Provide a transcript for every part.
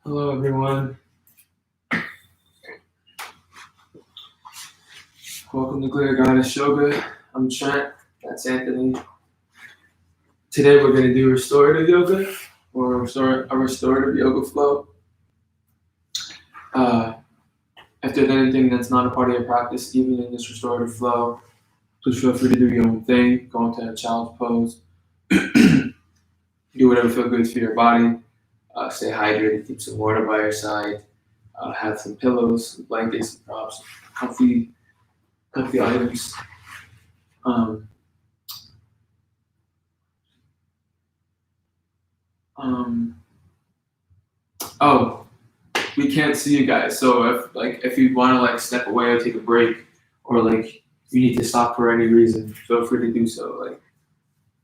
Hello, everyone. Welcome to Clear Goddess Yoga. I'm Trent. That's Anthony. Today we're going to do restorative yoga or a restorative yoga flow. If there's anything that's not a part of your practice, even in this restorative flow, please feel free to do your own thing. Go into a child's pose. Do whatever feels good for your body. Stay hydrated. Keep some water by your side. Have some pillows, some blankets, some props, comfy items. Oh, we can't see you guys. So if you want to step away or take a break, or you need to stop for any reason, feel free to do so.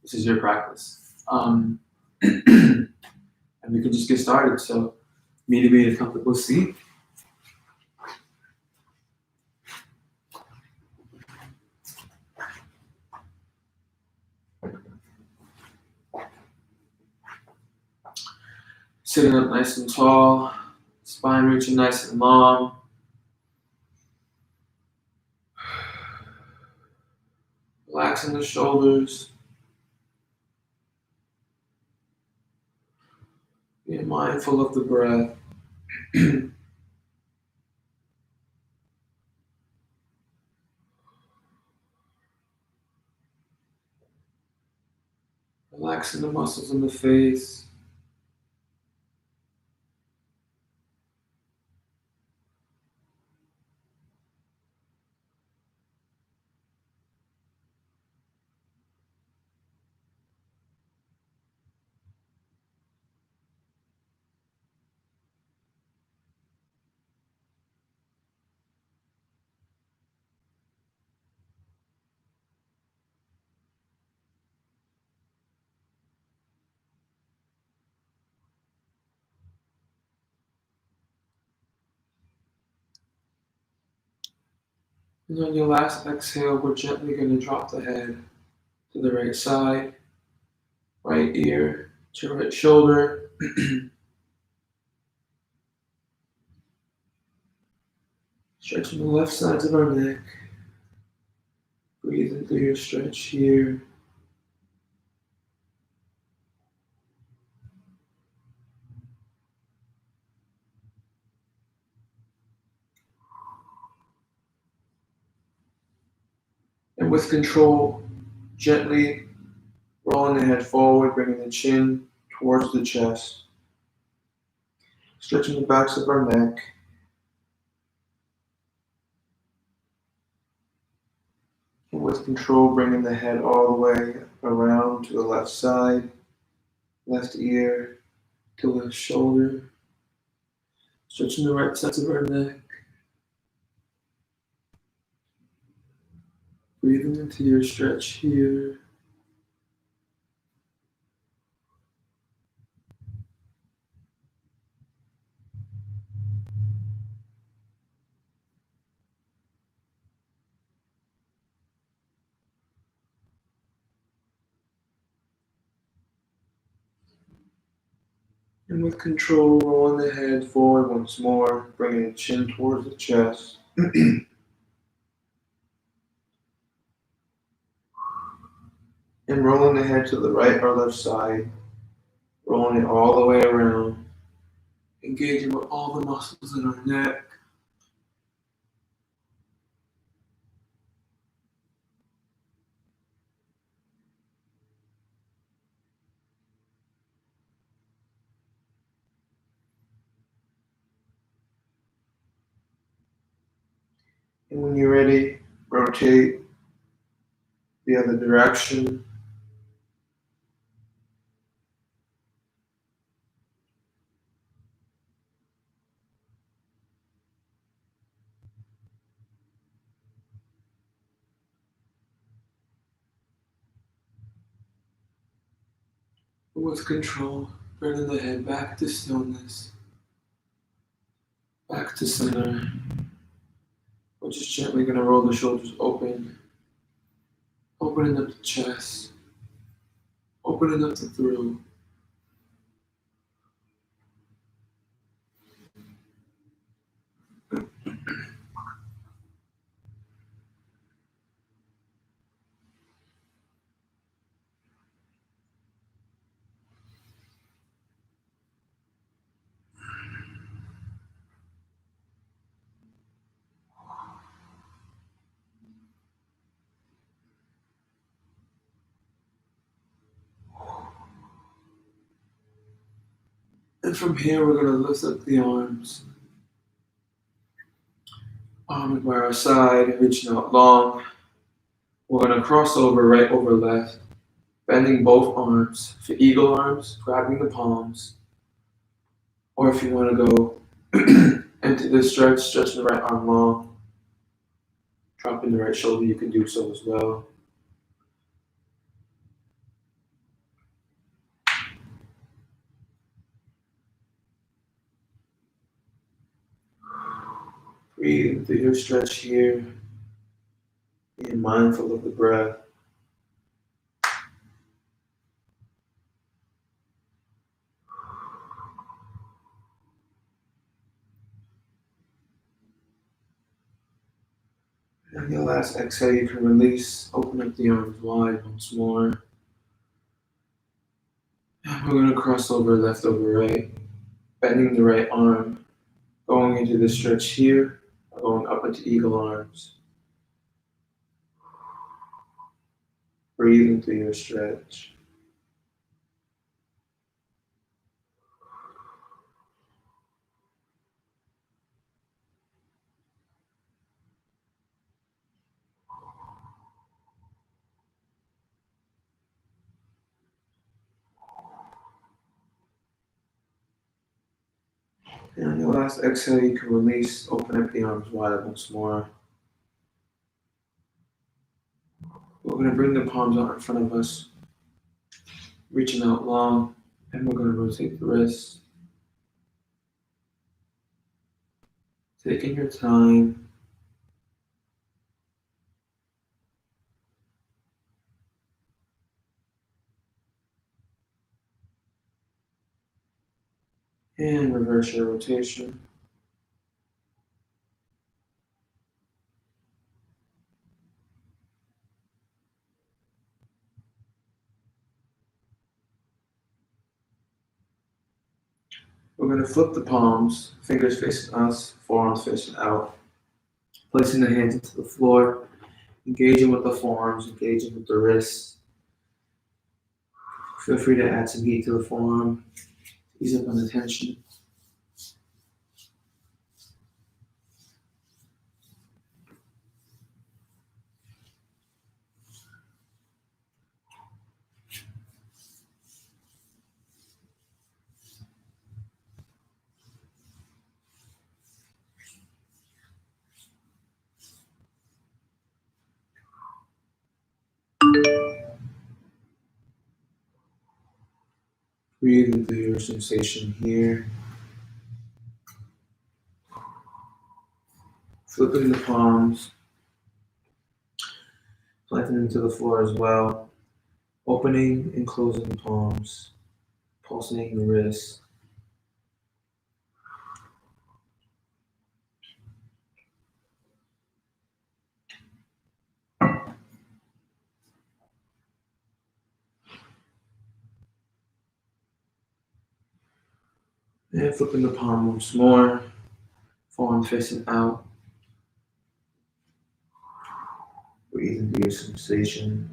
This is your practice. And we can just get started. So meet me in a comfortable seat. Sitting up nice and tall, spine reaching nice and long. Relaxing the shoulders. Being mindful of the breath. Relaxing the muscles in the face. And on your last exhale, we're gently going to drop the head to the right side, right ear to right shoulder. Stretching the left sides of our neck. Breathing through your stretch here. And with control, gently rolling the head forward, bringing the chin towards the chest. Stretching the backs of our neck. And with control, bringing the head all the way around to the left side, left ear to left shoulder. Stretching the right sides of our neck. Breathing into your stretch here. And with control, rolling the head forward once more, bringing the chin towards the chest. And rolling the head to the right or left side, rolling it all the way around, engaging with all the muscles in our neck. And when you're ready, rotate the other direction. With control, bringing the head back to stillness, back to center. We're just gently going to roll the shoulders open, opening up the chest, opening up the throat. And from here, we're going to lift up the arms. Arms by our side, reaching out long. We're going to cross over right over left, bending both arms. For eagle arms, grabbing the palms. Or if you want to go into this stretch, stretching the right arm long, dropping the right shoulder, you can do so as well. Breathe through your stretch here. Being mindful of the breath. And your last exhale, you can release. Open up the arms wide once more. And we're going to cross over left over right, bending the right arm, going into the stretch here, going up into eagle arms. Breathing through your stretch. And on your last exhale, you can release. Open up the arms wide once more. We're going to bring the palms out in front of us, reaching out long, and we're going to rotate the wrists. Taking your time. And reverse your rotation. We're going to flip the palms, fingers facing us, forearms facing out. Placing the hands into the floor, engaging with the forearms, engaging with the wrists. Feel free to add some heat to the forearm, ease up on the tension. Breathe into your sensation here. Flipping the palms, planting into the floor as well. Opening and closing the palms, pulsing the wrists. And flipping the palm once more, forearm facing out. Breathe into your sensation.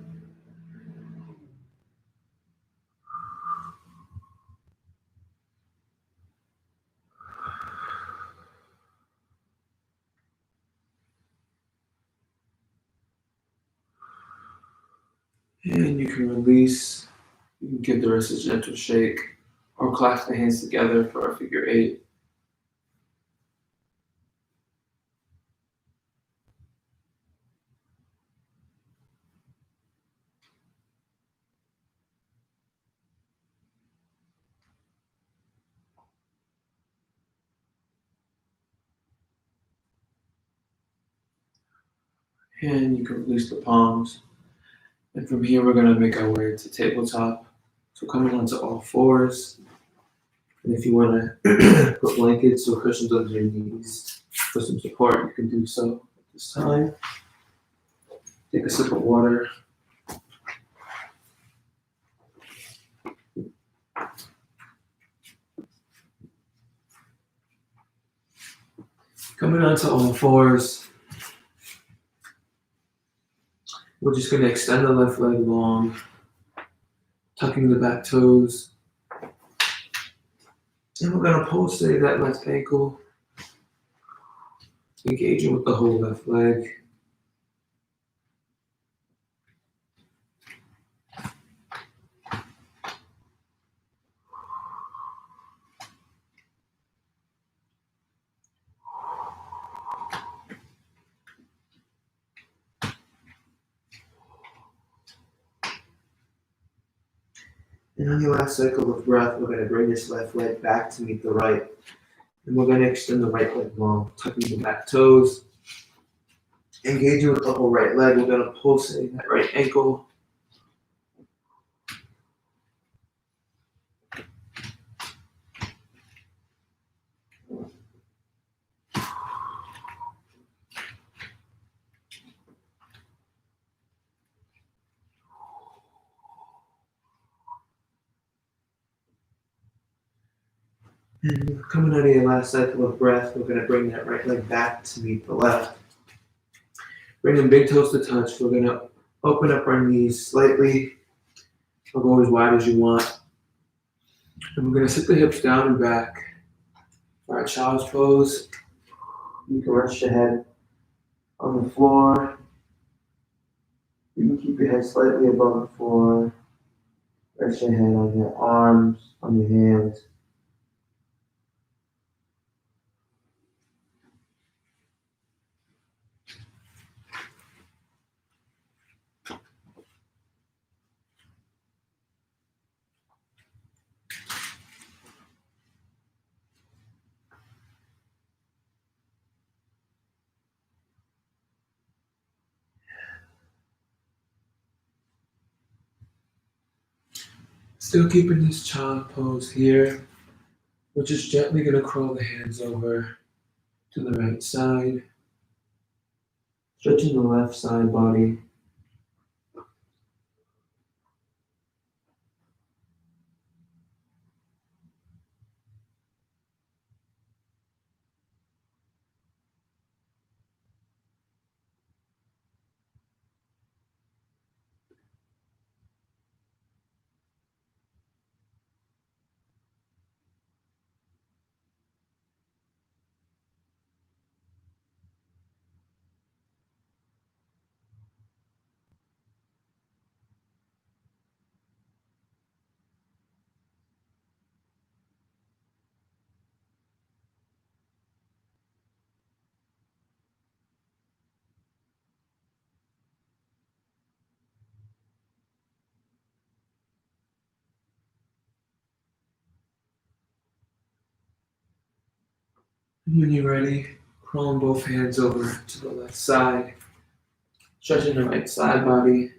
And you can release. You can give the wrist a gentle shake or clasp the hands together for a figure eight. And you can release the palms. And from here, we're going to make our way to tabletop. So coming onto all fours. And if you want to put blankets or cushions under your knees for some support, you can do so at this time. Take a sip of water. Coming onto all fours. We're just going to extend the left leg long, tucking the back toes, And we're going to pulsate that left ankle, engaging with the whole left leg. And on your last cycle of breath, we're going to bring this left leg back to meet the right. And we're going to extend the right leg long, tucking the back toes, engaging with the whole right leg. We're going to pulsate that right ankle. And coming out of your last cycle of breath, we're going to bring that right leg back to meet the left. Bringing big toes to touch. We're going to open up our knees slightly, or go as wide as you want. And we're going to sit the hips down and back for our child's pose. You can rest your head on the floor. You can keep your head slightly above the floor. Rest your head on your arms, on your hands. Still keeping this child pose here. We're just gently going to crawl the hands over to the right side, stretching the left side body. And when you're ready, crawling both hands over to the left side, stretching the right side body.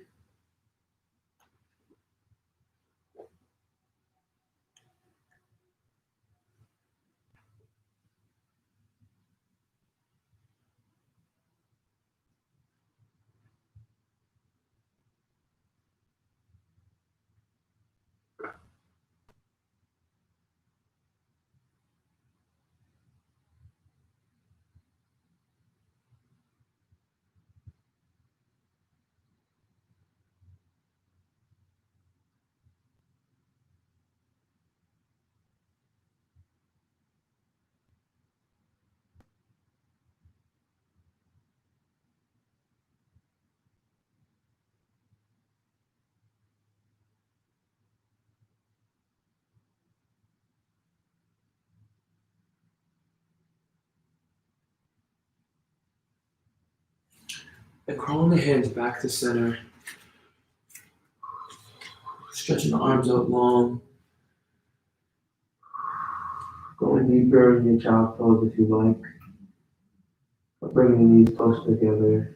And crawling the hands back to center, stretching the arms out long, going deeper in your child pose if you like, but bringing the knees closer together.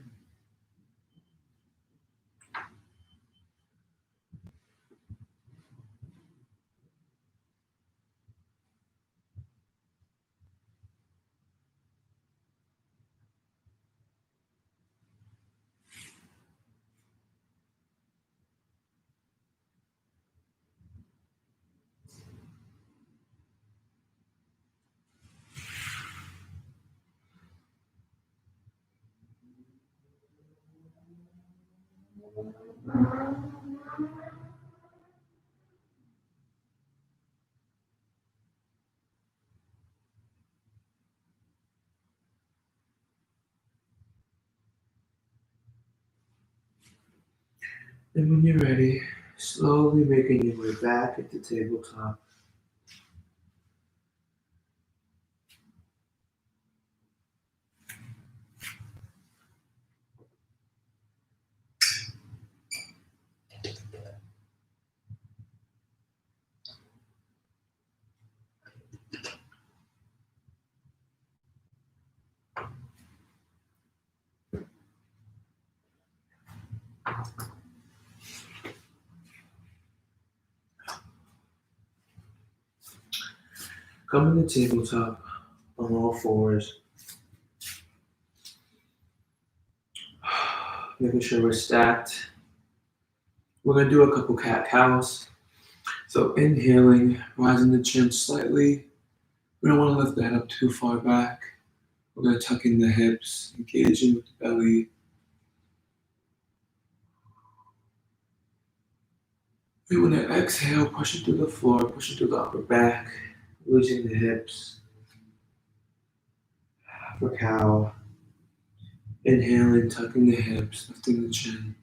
And when you're ready, slowly making your way back into tabletop. Coming to tabletop on all fours. Making sure we're stacked. We're going to do a couple cat-cows. So inhaling, rising the chin slightly. We don't want to lift the head up too far back. We're going to tuck in the hips, engaging with the belly. We want to exhale, pushing through the floor, pushing through the upper back, losing the hips. For cow. Inhaling, tucking the hips, lifting the chin.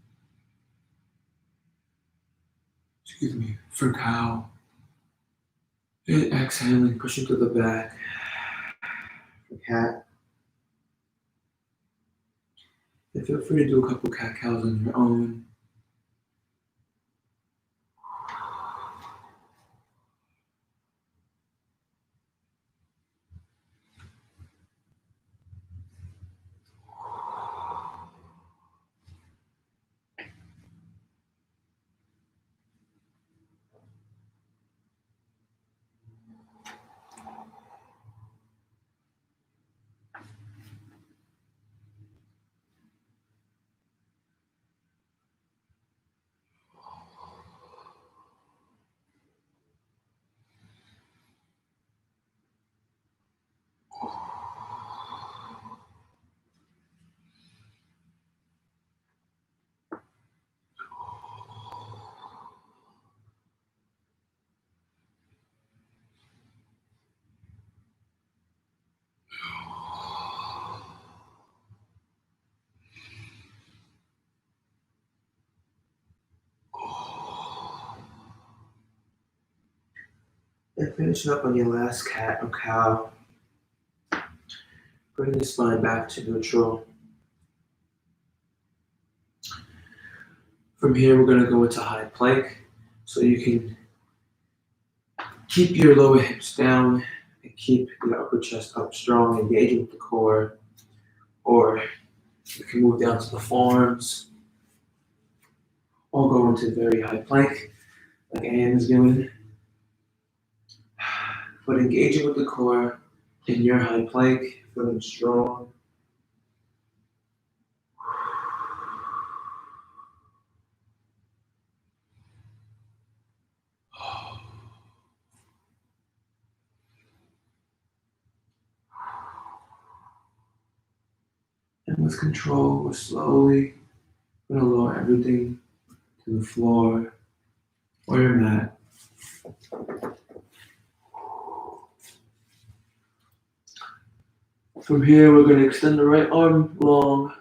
Excuse me, for cow. And exhaling, pushing to the back. For cat. And feel free to do a couple cat cows on your own. And finishing up on your last cat or cow. Bringing the spine back to neutral. From here, we're going to go into high plank. So you can keep your lower hips down and keep your upper chest up strong, engaging with the core. Or you can move down to the forearms. Or go into very high plank, like Anne is doing. But engaging with the core in your high plank, feeling strong. And with control, we're slowly going to lower everything to the floor or your mat. From here, we're going to extend the right arm long.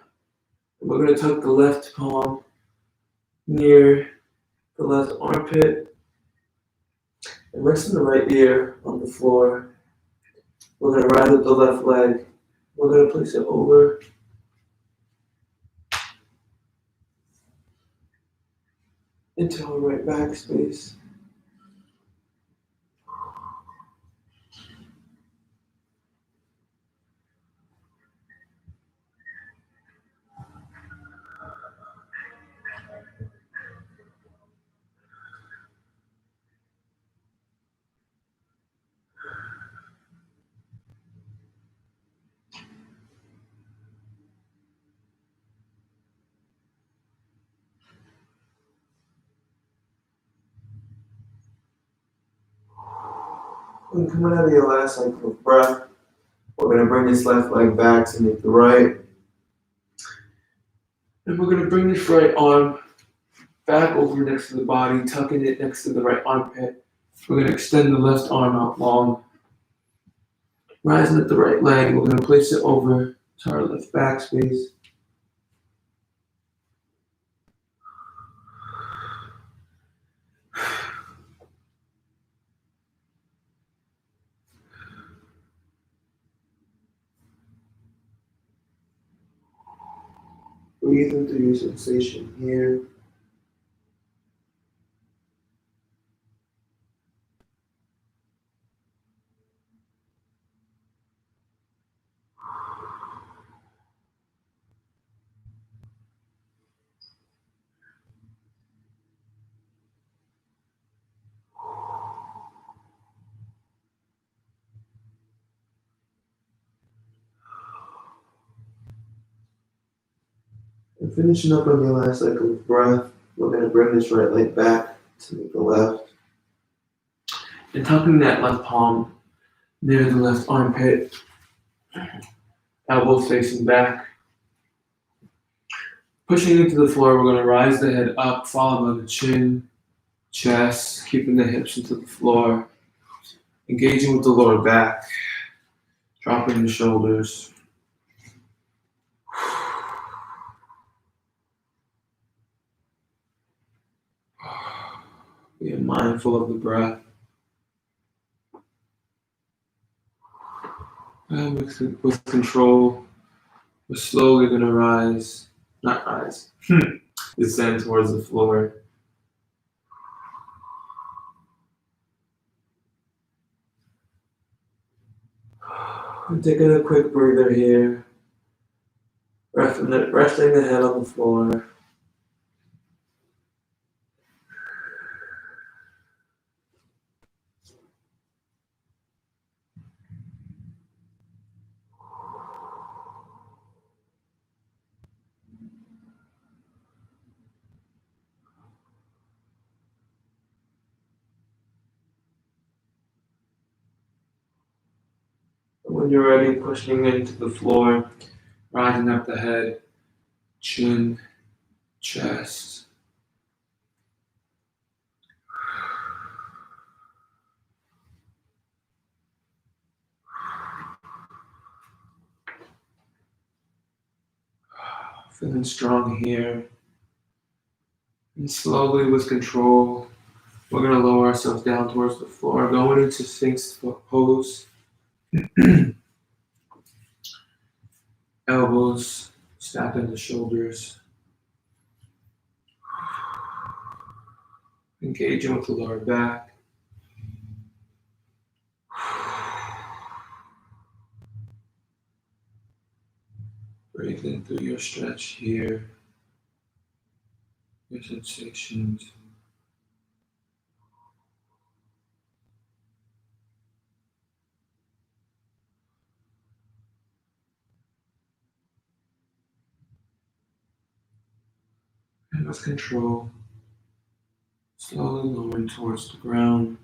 And we're going to tuck the left palm near the left armpit. And resting the right ear on the floor. We're going to rise up the left leg. We're going to place it over into our right back space. And coming out of your last cycle of breath, we're going to bring this left leg back to meet the right. And we're going to bring this right arm back over next to the body, tucking it next to the right armpit. We're going to extend the left arm out long. Rising at the right leg, we're going to place it over to our left back space. Breathing through your sensation here. And finishing up on your last cycle of breath, we're going to bring this right leg back to the left. And tucking that left palm near the left armpit, elbows facing back. Pushing into the floor, we're going to rise the head up, followed by the chin, chest, keeping the hips into the floor. Engaging with the lower back, dropping the shoulders. Being mindful of the breath. And with control, we're slowly going to descend towards the floor. I'm taking a quick breather here, resting the head on the floor. When you're ready, pushing into the floor, rising up the head, chin, chest. Feeling strong here. And slowly, with control, we're going to lower ourselves down towards the floor, going into Sphinx pose. Elbows stacked on the shoulders. Engaging with the lower back. Breathing through your stretch here. Your sensations. And with control, slowly lowering towards the ground.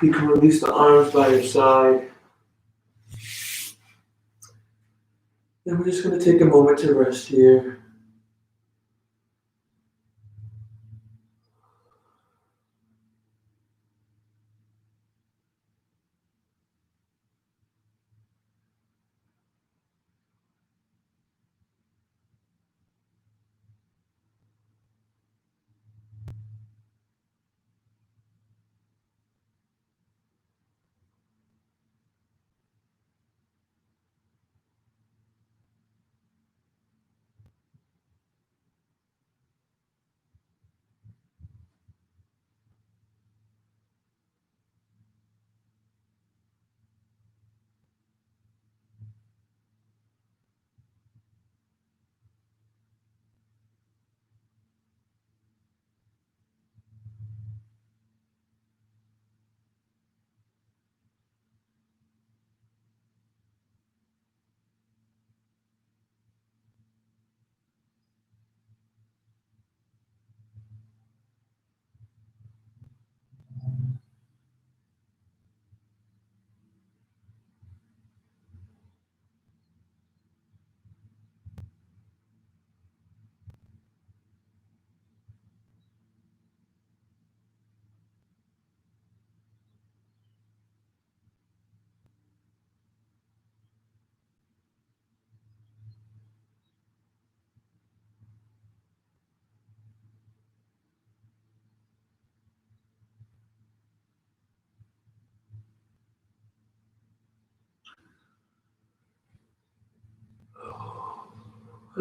You can release the arms by your side. And we're just going to take a moment to rest here.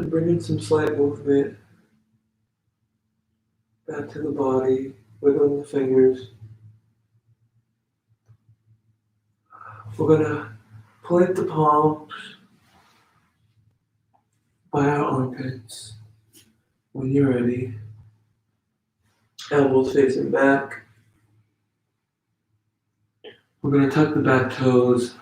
And bring in some slight movement back to the body, wiggling the fingers. We're gonna plate the palms by our armpits. When you're ready, elbows facing back. We're gonna tuck the back toes.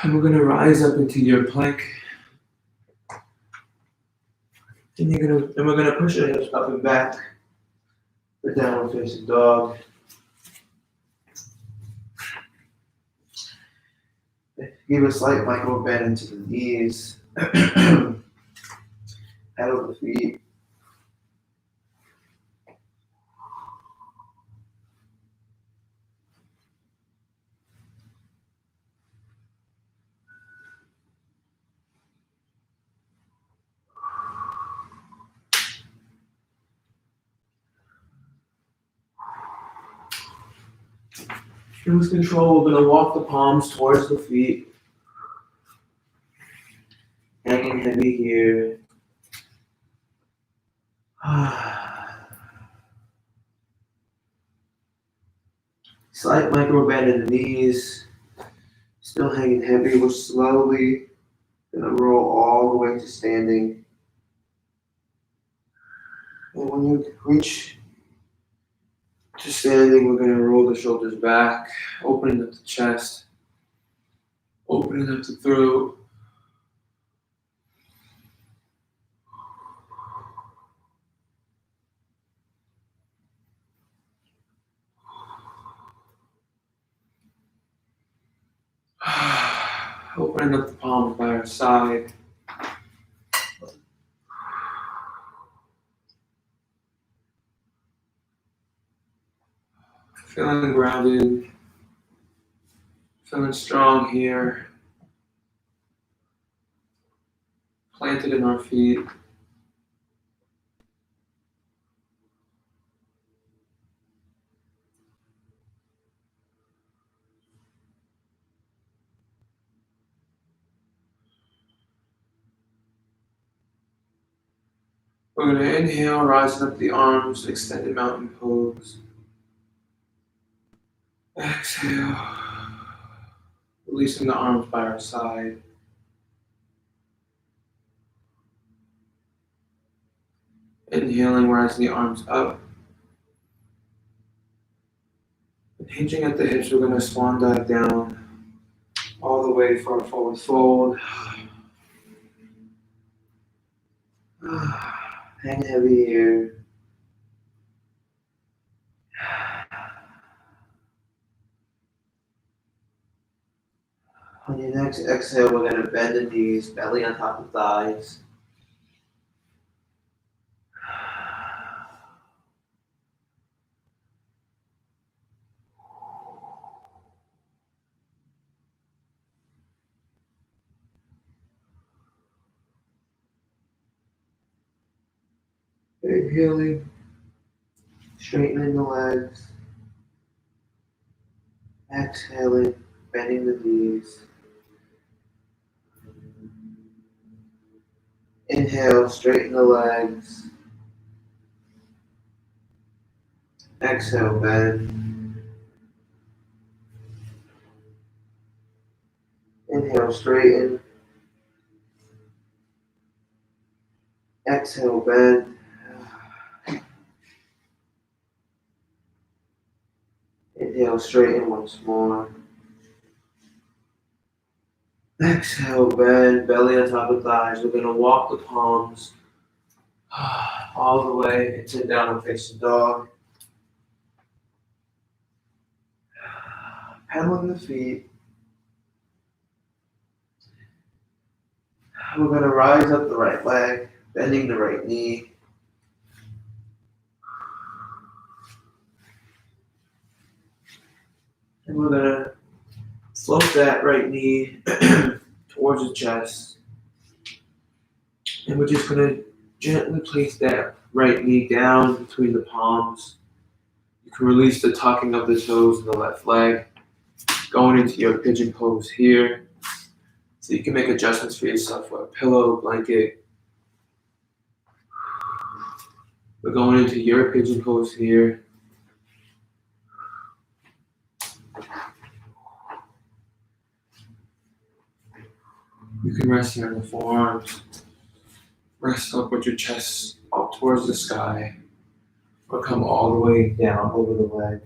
And we're gonna rise up into your plank. And we're gonna push our hips up and back for downward facing dog. Give a slight micro bend into the knees. Head over the feet. Lose control. We're gonna walk the palms towards the feet. Hanging heavy here. Slight micro bend in the knees. Still hanging heavy. We're slowly gonna roll all the way to standing. And when you reach to standing, we're gonna roll the shoulders back, opening up the chest, opening up the throat. Opening up the palms by our side. Feeling grounded. Feeling strong here. Planted in our feet. We're going to inhale, rising up the arms, extended mountain pose. Exhale, releasing the arms by our side. Inhaling, rising the arms up. And hinging at the hips, we're going to swan dive down all the way for a forward fold. Hang heavy here. On your next exhale, we're going to bend the knees, belly on top of thighs. Inhaling, straightening the legs. Exhaling, bending the knees. Inhale, straighten the legs. Exhale, bend. Inhale, straighten. Exhale, bend. Inhale, straighten once more. Exhale, bend, belly on top of thighs. We're going to walk the palms all the way into downward facing dog. Pedaling the feet. We're going to rise up the right leg, bending the right knee. And we're going to float that right knee towards the chest. And we're just going to gently place that right knee down between the palms. You can release the tucking of the toes in the left leg. Going into your pigeon pose here. It's So you can make adjustments for yourself for a pillow, blanket. We're going into your pigeon pose here. You can rest here on the forearms. Rest up with your chest up towards the sky. Or come all the way down over the leg.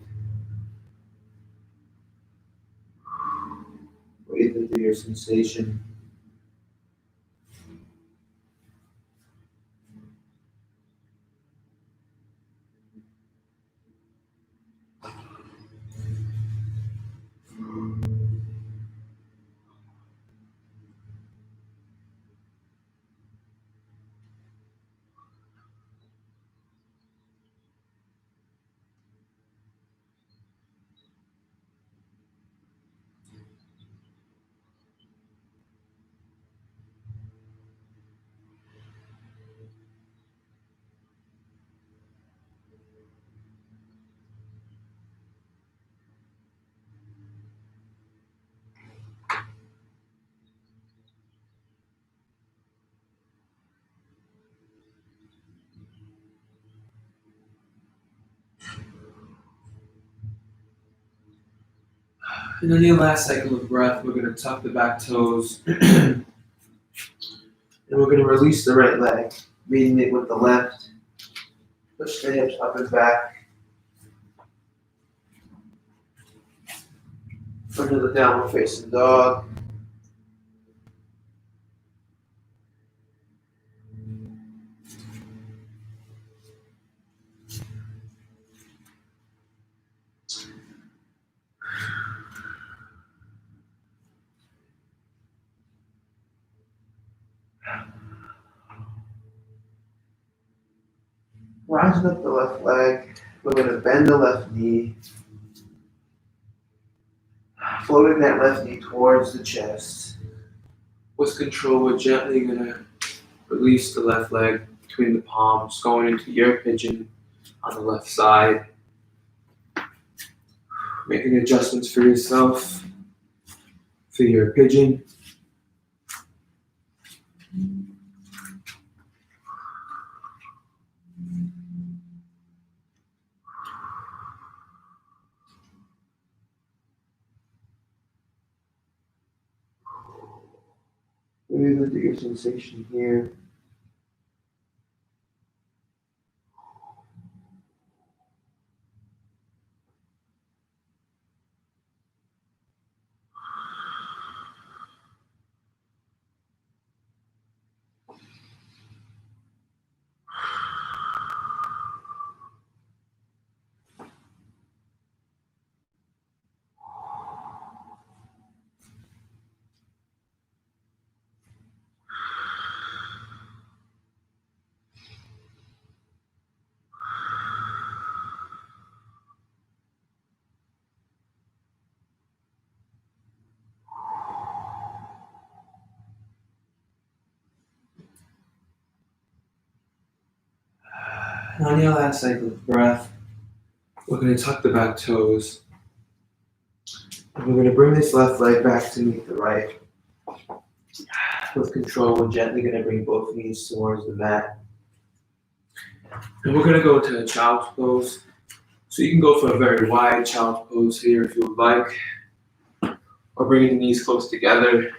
Breathe into your sensation. And on your last cycle of breath, we're going to tuck the back toes. And we're going to release the right leg, meeting it with the left. Push the hips up and back. Under the downward facing dog. Rising up the left leg, we're going to bend the left knee, floating that left knee towards the chest. With control, we're gently going to release the left leg between the palms, going into your pigeon on the left side. Making adjustments for yourself, for your pigeon. Breathe into your sensation here. And on your last cycle of breath, we're going to tuck the back toes. And we're going to bring this left leg back to meet the right. With control, we're gently going to bring both knees towards the mat. And we're going to go to a child's pose. So you can go for a very wide child's pose here if you would like. Or bringing the knees close together.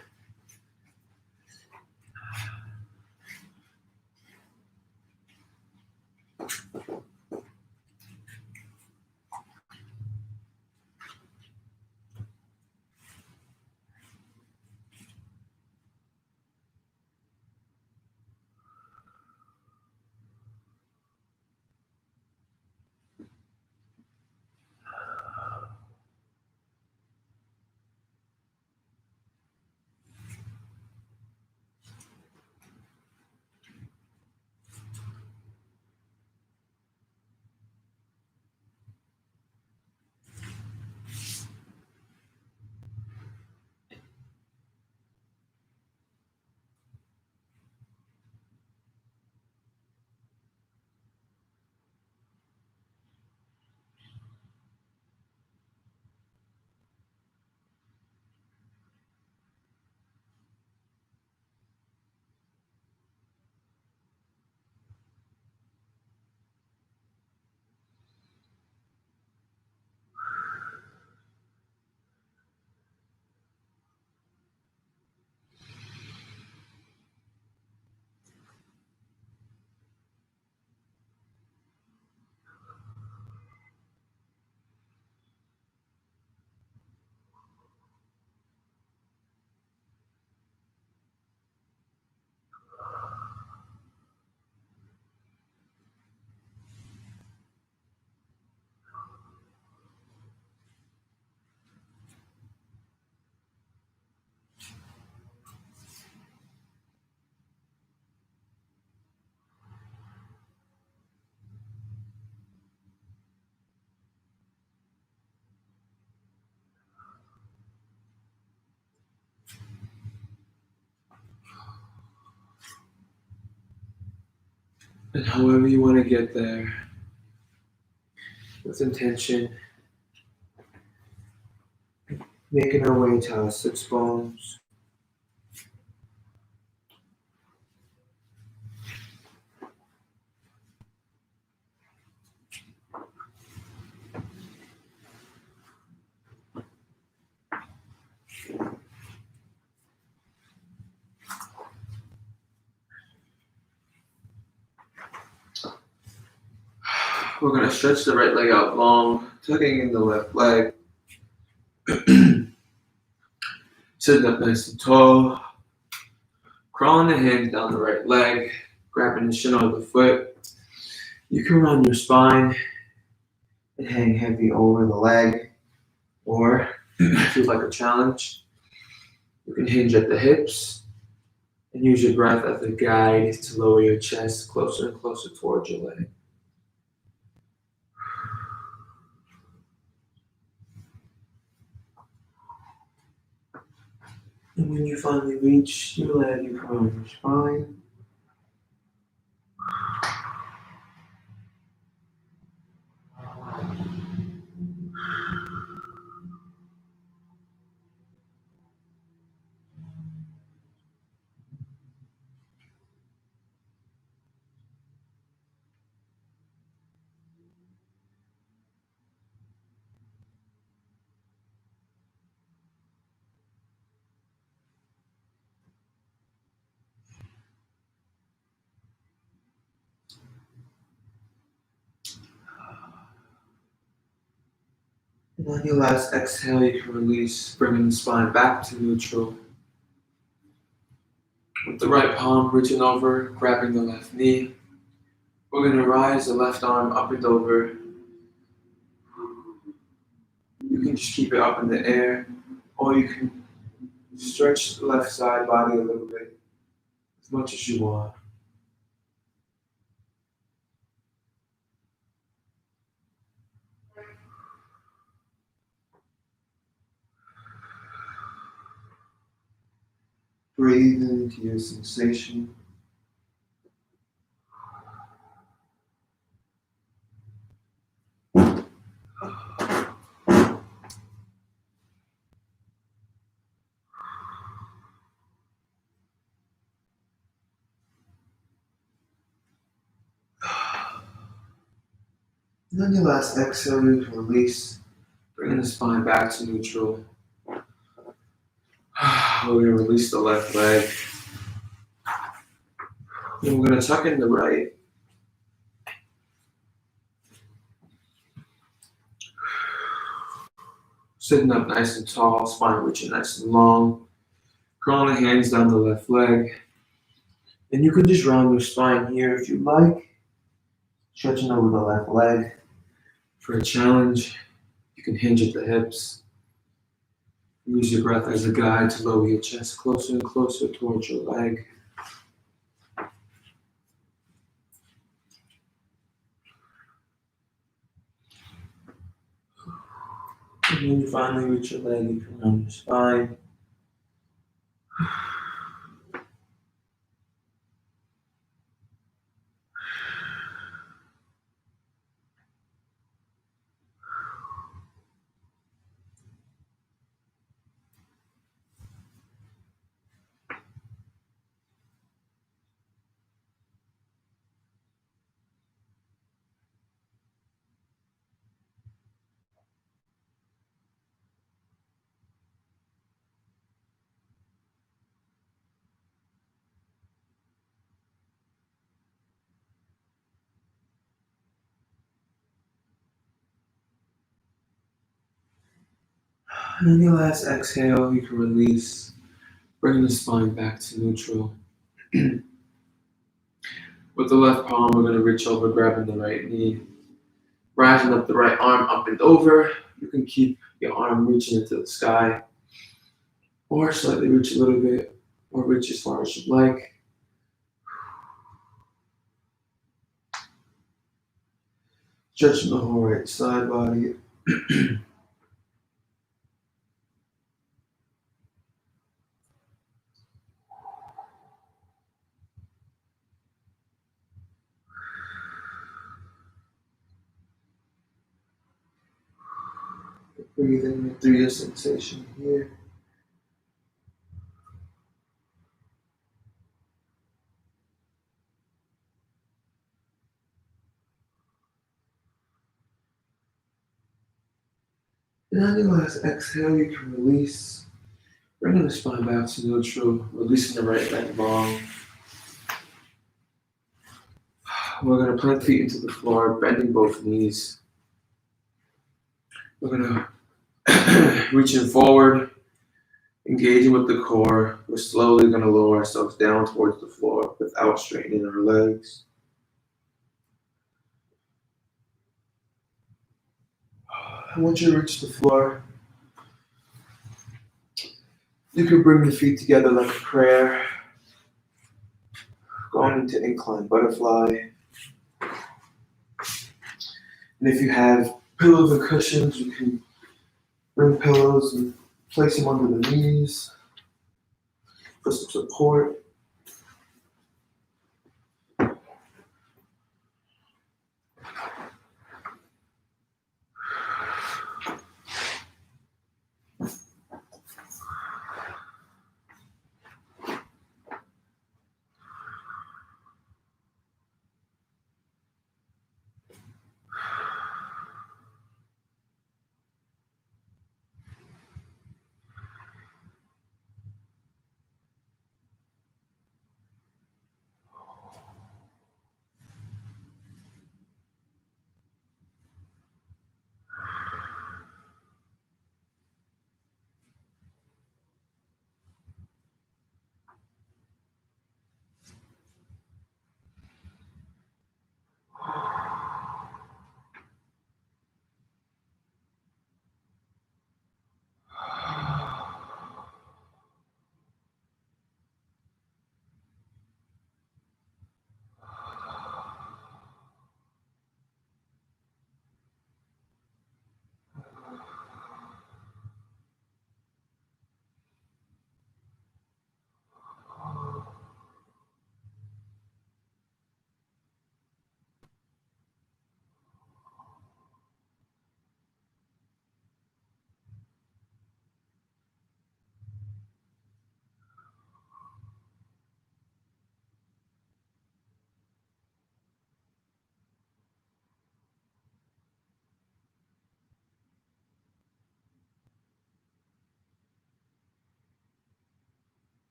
And however you want to get there, with intention, making our way to our sits bones. We're going to stretch the right leg out long, tucking in the left leg. Sitting up nice and tall. Crawling the hands down the right leg, grabbing the shin of the foot. You can run your spine and hang heavy over the leg, or if you like a challenge, you can hinge at the hips and use your breath as a guide to lower your chest closer and closer towards your leg. And when you finally reach your leg, you come on your spine. And on your last exhale, you can release, bringing the spine back to neutral. With the right palm reaching over, grabbing the left knee. We're going to rise the left arm up and over. You can just keep it up in the air, or you can stretch the left side body a little bit, as much as you want. Breathe into your sensation. And on your last exhale, you can release, bringing the spine back to neutral. We're going to release the left leg. And we're going to tuck in the right. Sitting up nice and tall, spine reaching nice and long. Crawling the hands down the left leg. And you can just round your spine here if you like. Stretching over the left leg. For a challenge, you can hinge at the hips. Use your breath as a guide to lower your chest closer and closer towards your leg. And when you finally reach your leg, you can round your spine. And on your last exhale, you can release, bringing the spine back to neutral. With the left palm, we're going to reach over, grabbing the right knee. Rising up the right arm up and over. You can keep your arm reaching into the sky, or slightly reach a little bit, or reach as far as you'd like. Stretching the whole right side body. Breathing through your sensation here. And on your last exhale, you can release, bringing the spine back to neutral, releasing the right leg long. We're going to plant feet into the floor, bending both knees. We're going to reaching forward, engaging with the core. We're slowly going to lower ourselves down towards the floor without straightening our legs. And once you reach the floor, you can bring the feet together like a prayer, going into inclined butterfly. And if you have pillows and cushions, you can bring pillows and place them under the knees for some support.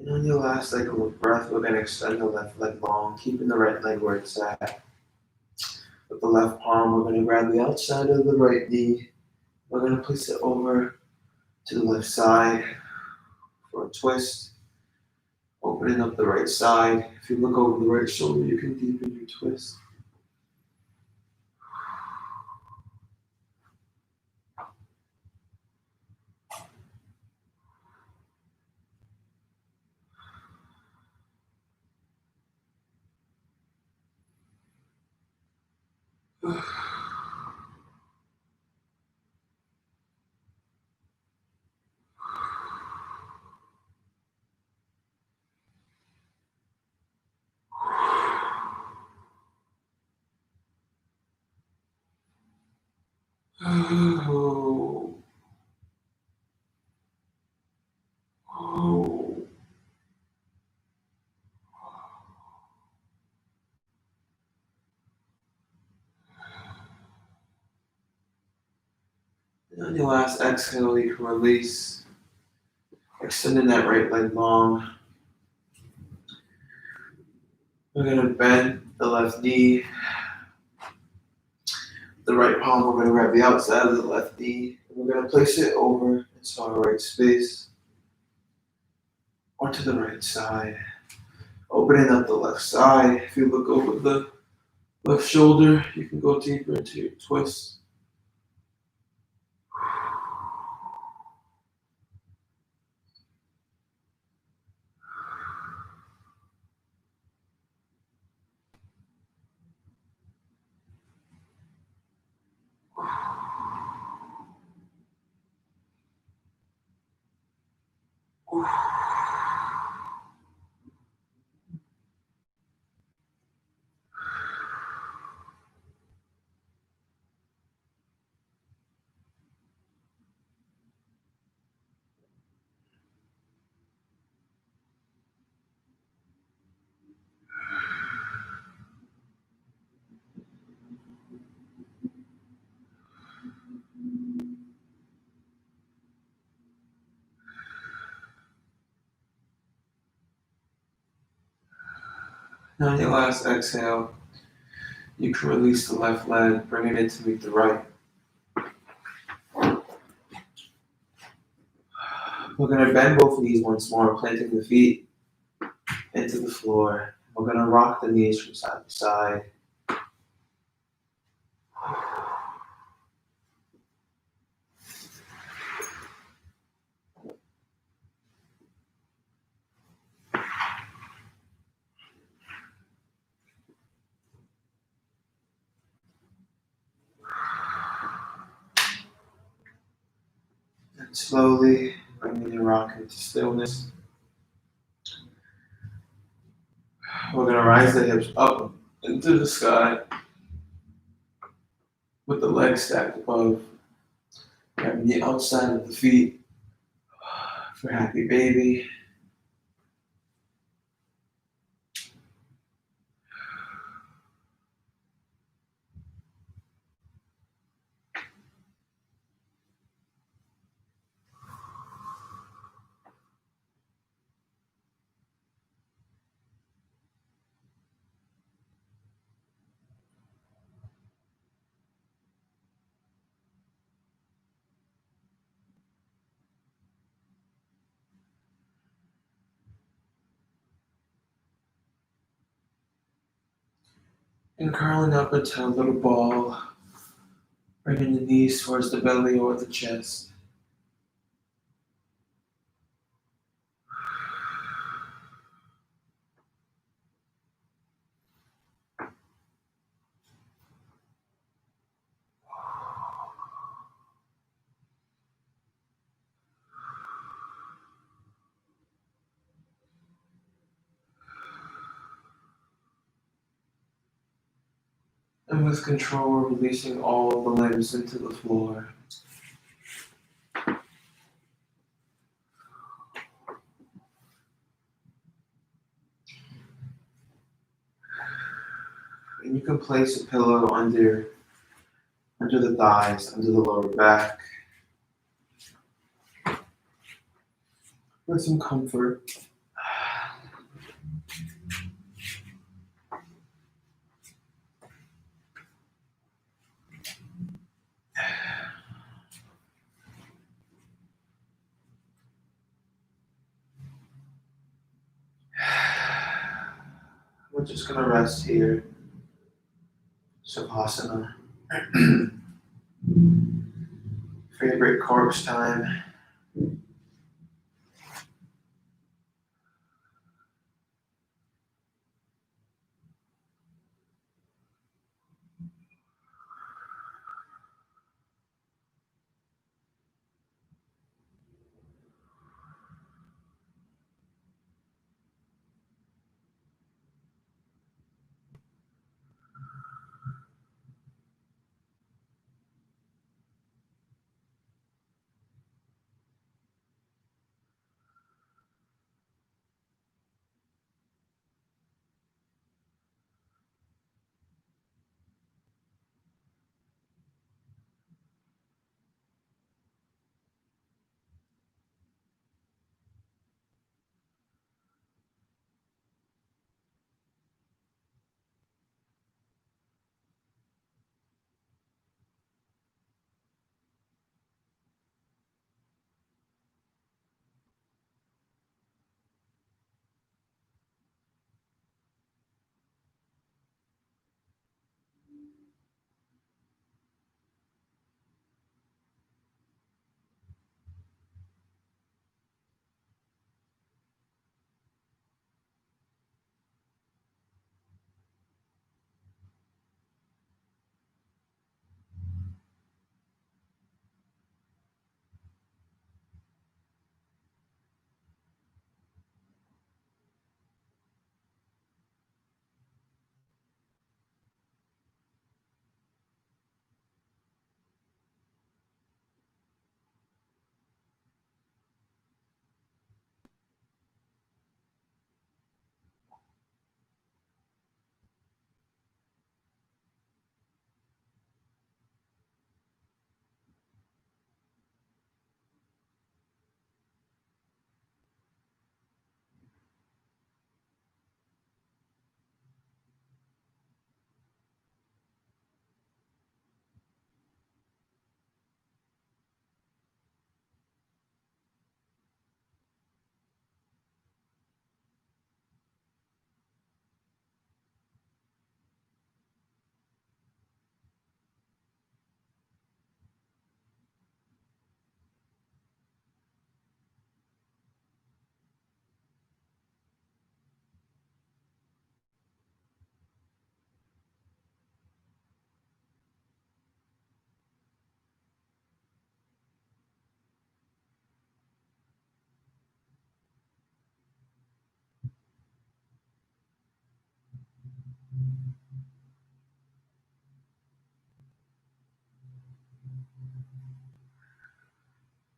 And on your last cycle of breath, we're going to extend the left leg long, keeping the right leg where it's at. With the left palm, we're going to grab the outside of the right knee. We're going to place it over to the left side for a twist, opening up the right side. If you look over the right shoulder, you can deepen your twist. Oh. Oh. And on your last exhale, you can release, extending that right leg long. We're going to bend the left knee. The right palm, we're going to grab the outside of the left knee. And we're going to place it over into our right space or to the right side. Opening up the left side. If you look over the left shoulder, you can go deeper into your twist. And on your last exhale, you can release the left leg, bringing it to meet the right. We're going to bend both knees once more, planting the feet into the floor. We're going to rock the knees from side to side. And slowly bringing your rock into stillness. We're going to rise the hips up into the sky with the legs stacked above. Grabbing the outside of the feet for happy baby. And curling up into a little ball, bringing the knees towards the belly or the chest. And with control, releasing all the limbs into the floor. And you can place a pillow under the thighs, under the lower back, for some comfort. We're just gonna rest here. Savasana. Favorite corpse time.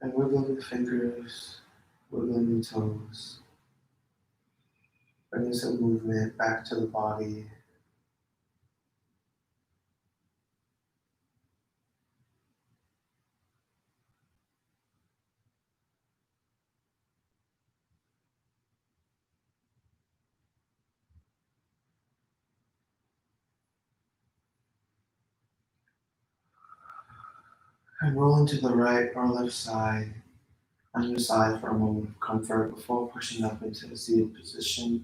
And wiggling the fingers, wiggling the toes, bringing some movement back to the body. And rolling to the right or left side, on your side for a moment of comfort before pushing up into the seated position.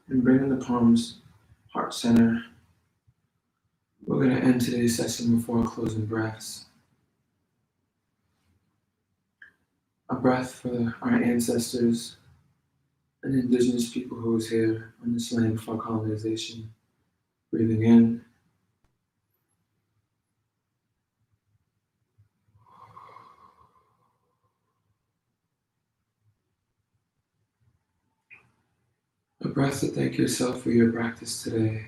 And bringing the palms heart center. We're going to end today's session with 4 closing breaths. A breath for our ancestors and indigenous people who was here on this land before colonization. Breathing in. A breath to thank yourself for your practice today.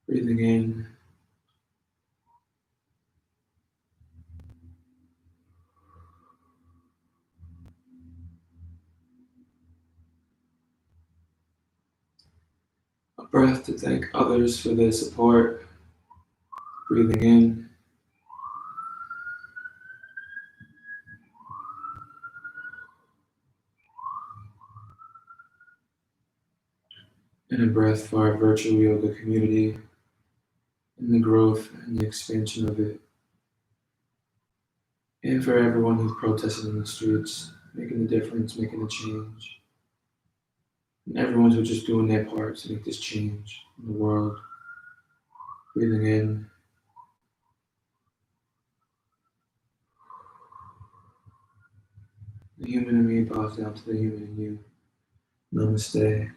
Breathing in. A breath to thank others for their support. Breathing in. And a breath for our virtual yoga community and the growth and the expansion of it. And for everyone who's protested in the streets, making a difference, making a change. And everyone who's just doing their part to make this change in the world. Breathing in. The human in me bows down to the human in you. Namaste.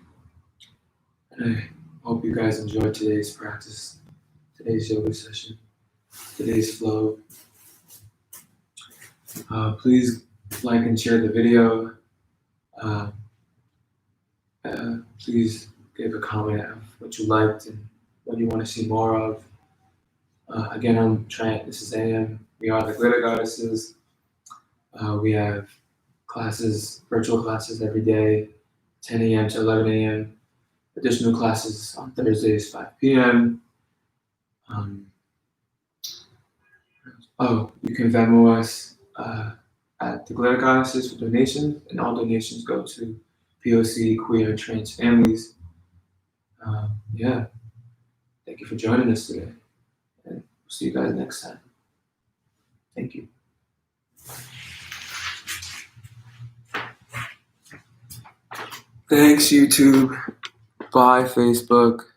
And I hope you guys enjoyed today's practice, today's yoga session, today's flow. Please like and share the video. Please give a comment of what you liked and what you want to see more of. Again, I'm Trent. This is AM. We are the Glitter Goddesses. We have classes, virtual classes every day, 10 a.m. to 11 a.m. Additional classes on Thursdays, 5 p.m. You can Venmo us at the Glitter Goddesses for donations, and all donations go to POC, queer, and trans families. Thank you for joining us today, and we'll see you guys next time. Thank you. Thanks, YouTube. Bye, Facebook.